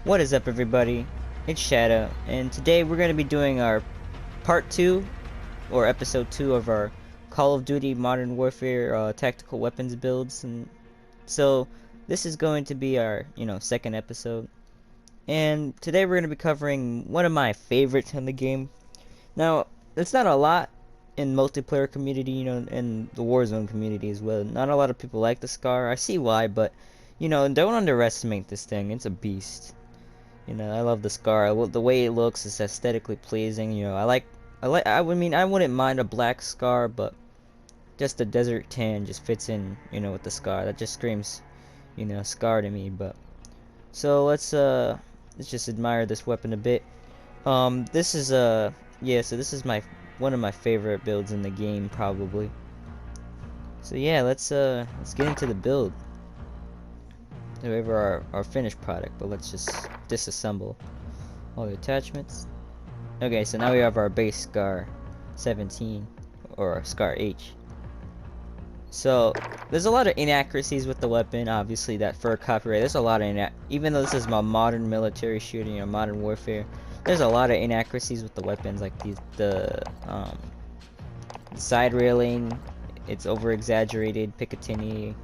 What is up, everybody? It's Shadow, and today we're going to be doing our part 2 or episode 2 of our Call of Duty Modern Warfare tactical weapons builds. And so this is going to be our second episode, and today we're going to be covering one of my favorites in the game. Now, it's not a lot in multiplayer community, and the Warzone community as well. Not a lot of people like the Scar. I see why, but don't underestimate this thing. It's a beast. I love the Scar. The way it looks is aesthetically pleasing. I wouldn't mind a black Scar, but just the desert tan just fits in, with the Scar. That just screams, Scar to me. But so let's just admire this weapon a bit. This is so this is one of my favorite builds in the game, probably. So yeah, let's get into the build. We have our finished product, but let's just disassemble all the attachments. Okay, so now we have our base Scar 17, or Scar H. So there's a lot of inaccuracies with the weapon. Obviously, that for copyright, there's a lot of even though this is my modern military shooting or modern warfare, there's a lot of inaccuracies with the weapons, like the side railing. It's over exaggerated, Picatinny,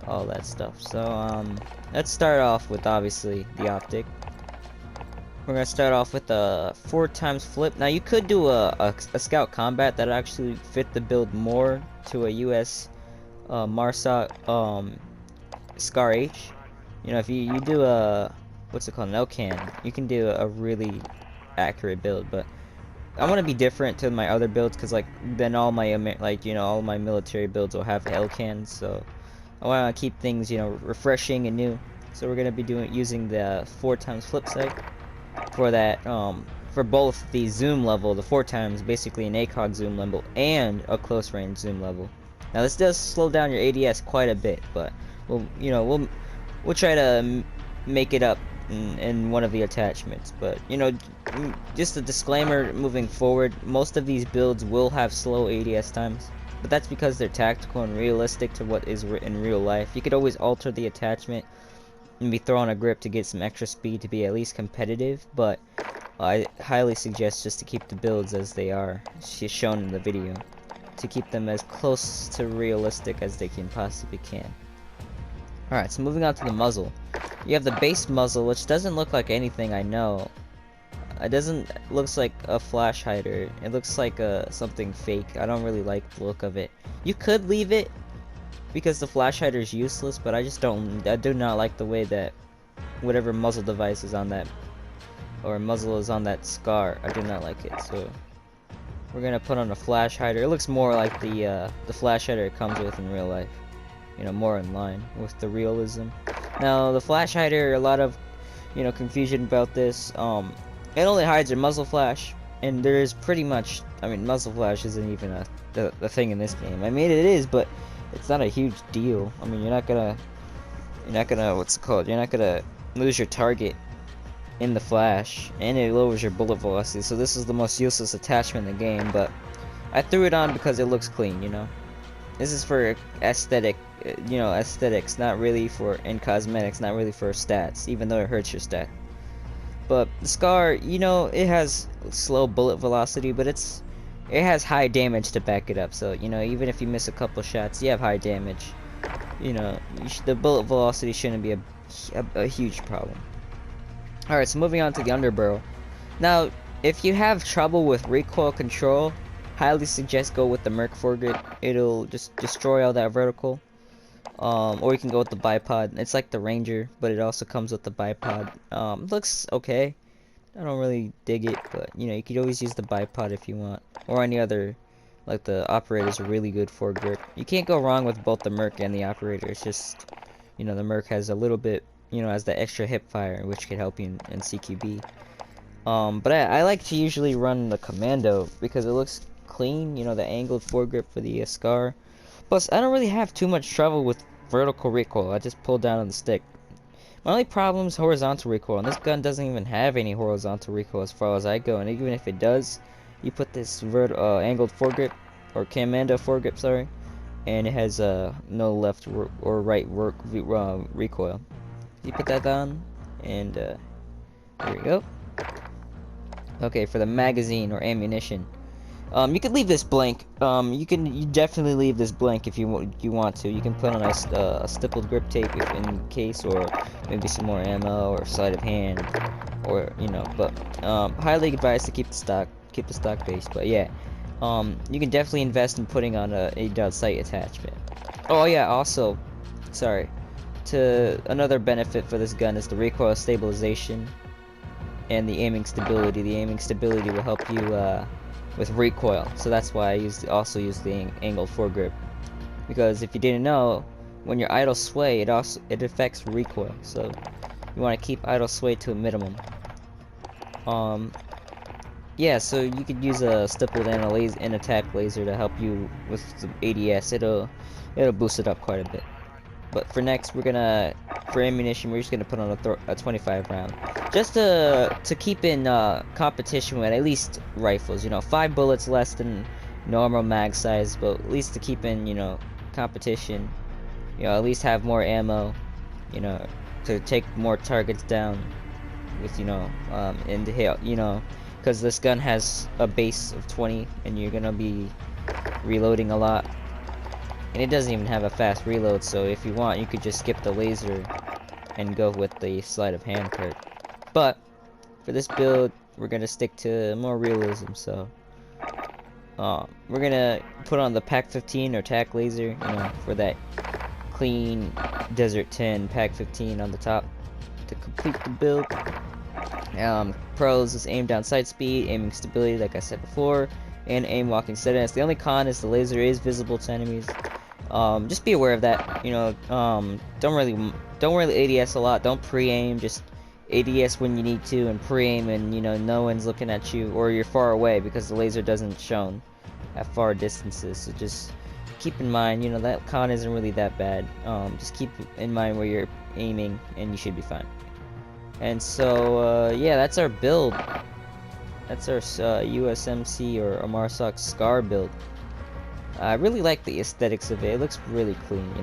all that stuff. So let's start off with obviously the Optic. We're gonna start off with a 4x flip. Now you could do a scout combat that actually fit the build more to a US MARSOC Scar H. If you do a what's it called, an L-can, you can do a really accurate build. But I want to be different to my other builds, because then all my all my military builds will have L-cans. So I want to keep things, refreshing and new. So we're gonna be using the 4x flip sight for that. For both the zoom level, the 4x, basically an ACOG zoom level, and a close range zoom level. Now this does slow down your ADS quite a bit, but we'll try to make it up in one of the attachments. But just a disclaimer moving forward, most of these builds will have slow ADS times. But that's because they're tactical and realistic to what is in real life. You could always alter the attachment and be throwing a grip to get some extra speed to be at least competitive, but I highly suggest just to keep the builds as they are, shown in the video, to keep them as close to realistic as they possibly can. Alright, so moving on to the muzzle. You have the base muzzle, which doesn't look like anything, I know. Looks like a flash hider. It looks like something fake. I don't really like the look of it. You could leave it because the flash hider is useless, but I do not like the way that whatever muzzle device is on that, or muzzle is on that Scar, I do not like it. So we're gonna put on a flash hider. It looks more like the flash hider it comes with in real life. More in line with the realism. Now the flash hider, a lot of confusion about this. It only hides your muzzle flash, and there is pretty much, muzzle flash isn't even the thing in this game. It is, but it's not a huge deal. You're not gonna what's it called? You're not gonna lose your target in the flash, and it lowers your bullet velocity. So this is the most useless attachment in the game, but I threw it on because it looks clean. This is for aesthetics, not really and cosmetics, not really for stats, even though it hurts your stat. But the Scar, it has slow bullet velocity, but it has high damage to back it up. So, even if you miss a couple shots, you have high damage. The bullet velocity shouldn't be a huge problem. Alright, so moving on to the Underbarrel. Now, if you have trouble with recoil control, highly suggest go with the Merc foregrip. It'll just destroy all that vertical. Or you can go with the bipod. It's like the Ranger, but it also comes with the bipod. Looks okay. I don't really dig it, but you could always use the bipod if you want, or any other, like the Operator's a really good foregrip. You can't go wrong with both the Merc and the Operator. It's just, the Merc has a little bit, has the extra hip fire, which could help you in CQB. But I like to usually run the Commando because it looks clean. The angled foregrip for the Scar. Plus, I don't really have too much trouble with vertical recoil. I just pull down on the stick. My only problem is horizontal recoil, and this gun doesn't even have any horizontal recoil as far as I go. And even if it does, you put this angled foregrip, or Commando foregrip, sorry, and it has no left or right recoil. You put that on, And here we go. Okay, for the magazine or ammunition, you could leave this blank. You definitely leave this blank if you want to. You can put on a stippled grip tape if in case, or maybe some more ammo or sleight of hand, or But highly advised to keep the stock base. But yeah, you can definitely invest in putting on a sight attachment. Oh yeah, also, sorry. Another benefit for this gun is the recoil stabilization and the aiming stability. The aiming stability will help you with recoil, so that's why I also use the angled foregrip. Because if you didn't know, when your idle sway, it affects recoil. So you want to keep idle sway to a minimum. Yeah, so you could use a stippled and an attack laser to help you with the ADS. It'll boost it up quite a bit. But for ammunition, we're just gonna put on a 25 round, just to keep in competition with at least rifles. 5 bullets less than normal mag size, but at least to keep in competition. At least have more ammo. To take more targets down with and to hit. Because this gun has a base of 20, and you're gonna be reloading a lot. And it doesn't even have a fast reload, so if you want, you could just skip the laser and go with the sleight of hand part. But for this build, we're gonna stick to more realism. So we're gonna put on the Pack 15 or tack laser, for that clean Desert 10 Pack 15 on the top to complete the build. Pros is aim down sight speed, aiming stability, like I said before, and aim walking steadiness. The only con is the laser is visible to enemies. Just be aware of that. Don't really ADS a lot. Don't pre-aim. Just ADS when you need to, and pre-aim and no one's looking at you or you're far away, because the laser doesn't shone at far distances. So just keep in mind, that con isn't really that bad. Just keep in mind where you're aiming, and you should be fine. And so yeah, that's our build. That's our USMC or MARSOC SCAR build. I really like the aesthetics of it. It looks really clean,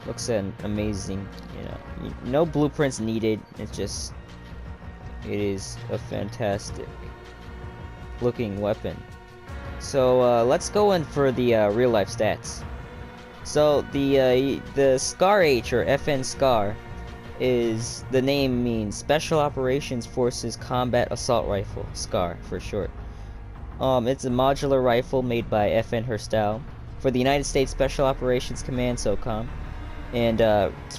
Looks amazing, No blueprints needed. It is a fantastic looking weapon. So let's go in for the real life stats. So the SCAR H or FN SCAR is, the name means Special Operations Forces Combat Assault Rifle, SCAR for short. It's a modular rifle made by FN Herstal for the United States Special Operations Command, SOCOM, and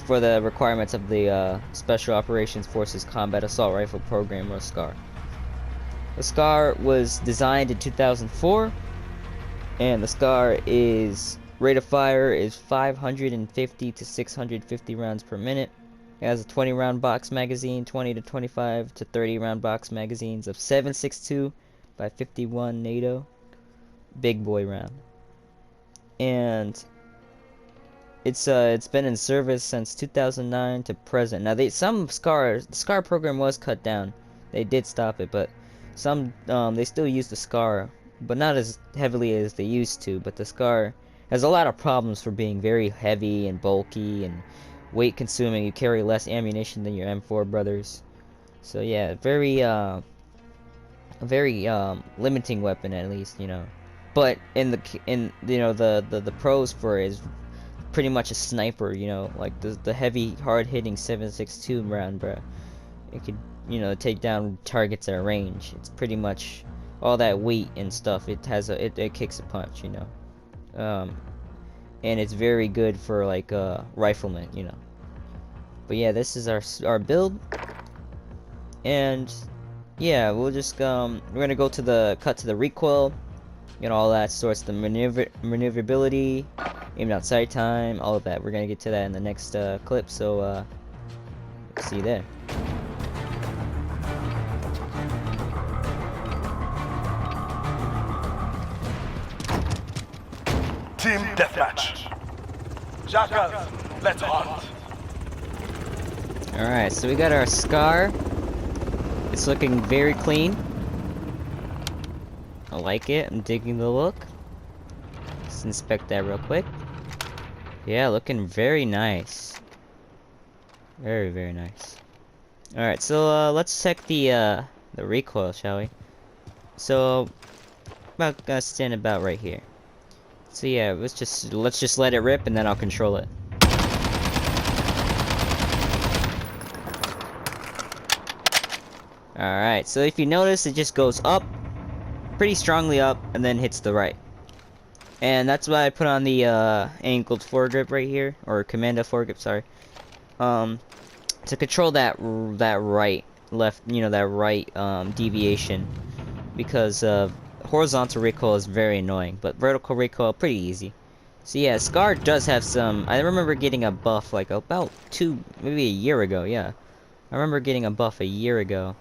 for the requirements of the Special Operations Forces Combat Assault Rifle Program, or SCAR. The SCAR was designed in 2004, and the SCAR rate of fire is 550 to 650 rounds per minute. It has a 20 round box magazine, 20 to 25 to 30 round box magazines of 7.62 by 51 NATO, big boy round. And it's been in service since 2009 to present. Now the SCAR program was cut down. They did stop it, but some they still use the SCAR, but not as heavily as they used to. But the SCAR has a lot of problems for being very heavy and bulky and weight consuming. You carry less ammunition than your M4 brothers. So yeah, very limiting weapon, at least, But in the pros for it is pretty much a sniper, like the heavy hard hitting 7.62 round, bro. It could take down targets at range. It's pretty much all that weight and stuff. It kicks a punch, and it's very good for like riflemen, But yeah, this is our build, and yeah, we'll just we're gonna go to the recoil, all that sorts, the maneuverability, aim down sight time, all of that. We're gonna get to that in the next clip. So see you there. Team deathmatch. Jackals, let's hunt. Alright, so we got our SCAR. It's looking very clean. I like it. I'm digging the look. Let's inspect that real quick. Yeah, looking very nice. Very, very nice. Alright, so let's check the recoil, shall we? So about gonna stand about right here. So yeah, let's just let it rip and then I'll control it. Alright, so if you notice, it just goes up, pretty strongly up, and then hits the right. And that's why I put on the angled foregrip right here, or commando foregrip, sorry. To control that right, left, that right deviation, because horizontal recoil is very annoying, but vertical recoil pretty easy. So yeah, Scar does have some. I remember getting a buff like about maybe a year ago. Yeah, I remember getting a buff a year ago,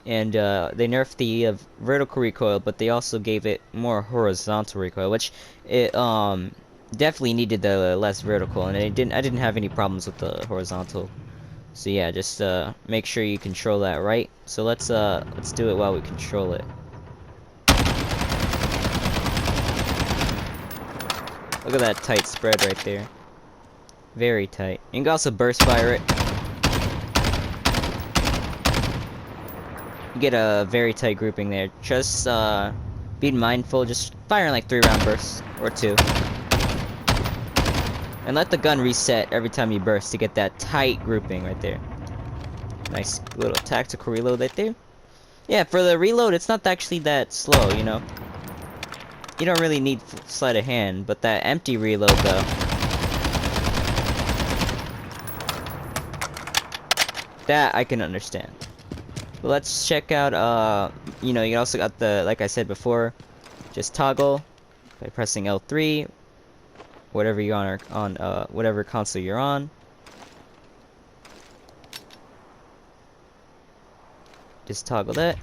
and they nerfed the vertical recoil, but they also gave it more horizontal recoil, which it definitely needed the less vertical, and I didn't have any problems with the horizontal. So yeah, just make sure you control that right. So let's do it while we control it. Look at that tight spread right there. Very tight. You can also burst fire it. You get a very tight grouping there. Just be mindful, just firing like 3-round bursts or 2. And let the gun reset every time you burst to get that tight grouping right there. Nice little tactical reload right there. Yeah, for the reload, it's not actually that slow, you know. You don't really need sleight of hand, but that empty reload though. That I can understand. But let's check out, you also got the, like I said before, just toggle by pressing L3, whatever you're on, whatever console you're on. Just toggle that.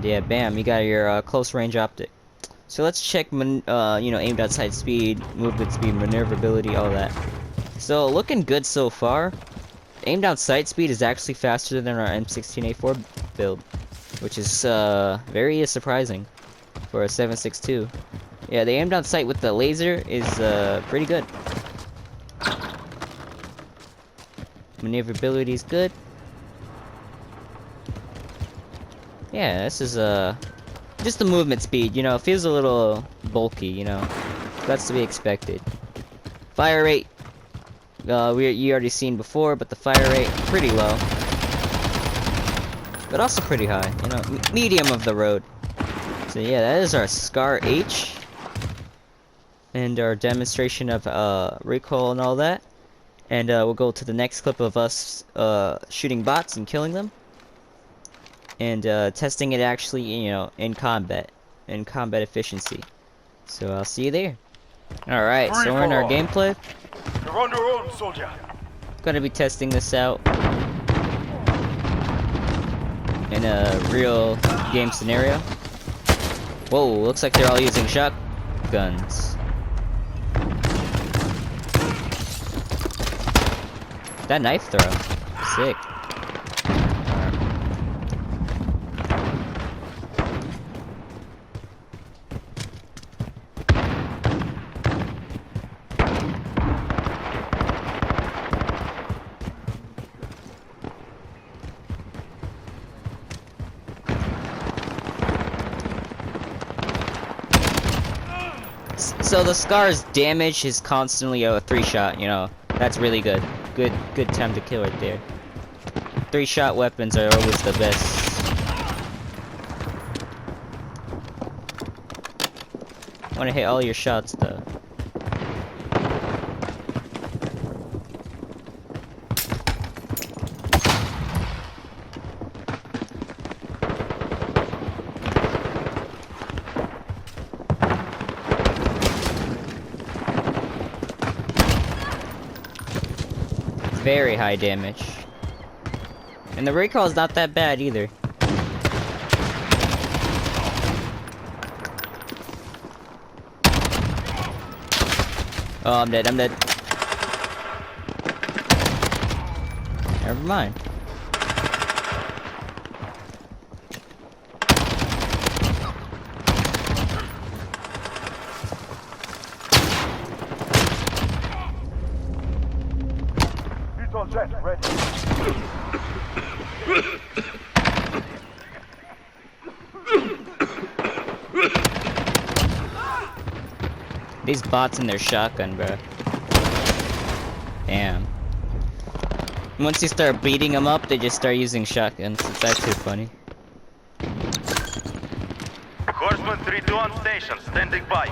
Yeah, bam, you got your close range optic. So let's check, aimed outside speed, movement speed, maneuverability, all that. So looking good so far. Aim down sight speed is actually faster than our M16A4 build, which is very surprising for a 7.62. Yeah, the aim down sight with the laser is pretty good. Maneuverability is good. Yeah, this is just the movement speed. It feels a little bulky. That's to be expected. Fire rate. You already seen before, but the fire rate pretty low, but also pretty high. Medium of the road. So yeah, that is our Scar H, and our demonstration of recoil and all that. And we'll go to the next clip of us shooting bots and killing them, and testing it actually, in combat efficiency. So I'll see you there. All right, so we're in our gameplay. You're on your own, soldier. Gonna be testing this out in a real game scenario. Whoa, looks like they're all using shotguns. That knife throw, sick. So the Scar's damage is constantly a 3-shot, that's really good. Good time to kill right there. 3-shot weapons are always the best. Want to hit all your shots though. Very high damage. And the recoil is not that bad either. Oh, I'm dead, Never mind. Jet ready. These bots and their shotgun, bro. Damn. Once you start beating them up, they just start using shotguns. It's actually funny. Horseman 3-2 on station, standing by.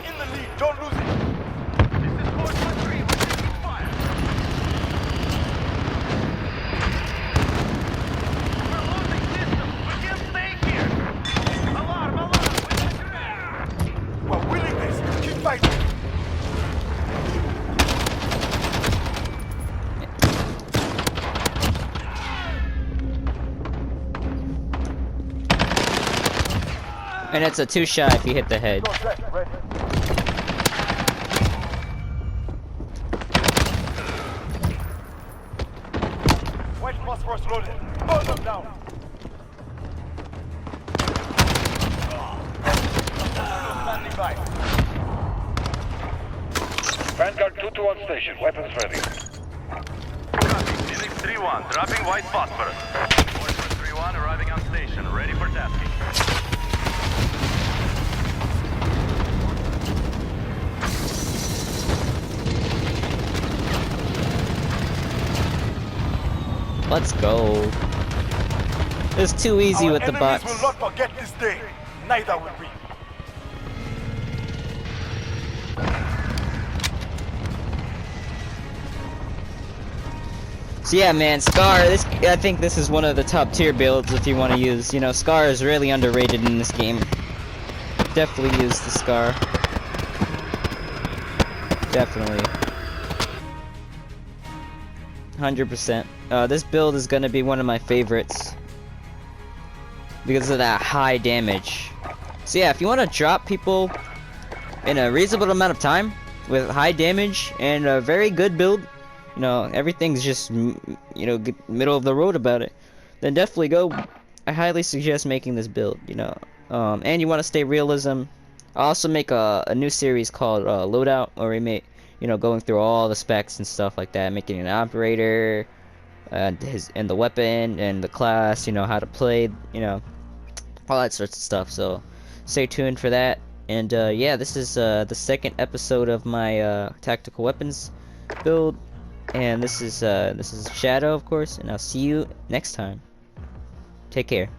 In the lead, don't lose it. This is Horseman 3, we're taking fire. We're losing systems, we can't stay here. Alarm, alarm, we got your ass. We're winning this, keep fighting. And it's a 2-shot if you hit the head. Go set, ready. White phosphorus loaded. Burn them down. Standing by. Vanguard 2-2 on station. Weapons ready. Copy. Phoenix 3-1, dropping white phosphorus. Horseman 3-1 arriving on station, ready for tasking. Let's go. It's too easy Our with the enemies bots. will not forget this day. Neither will we. So yeah, man, Scar. I think this is one of the top tier builds if you want to use. You know, Scar is really underrated in this game. Definitely use the Scar. Definitely. 100%. This build is gonna be one of my favorites because of that high damage. So yeah, if you want to drop people in a reasonable amount of time with high damage and a very good build, you know, everything's just, you know, middle of the road about it, then definitely go. I highly suggest making this build, you know. And you want to stay realism. I'll also make a new series called Loadout, where we make, you know, going through all the specs and stuff like that, making an operator, and the weapon and the class, you know, how to play, you know, all that sorts of stuff. So stay tuned for that. And yeah, this is the second episode of my tactical weapons build. And this is Shadow, of course, and I'll see you next time. Take care.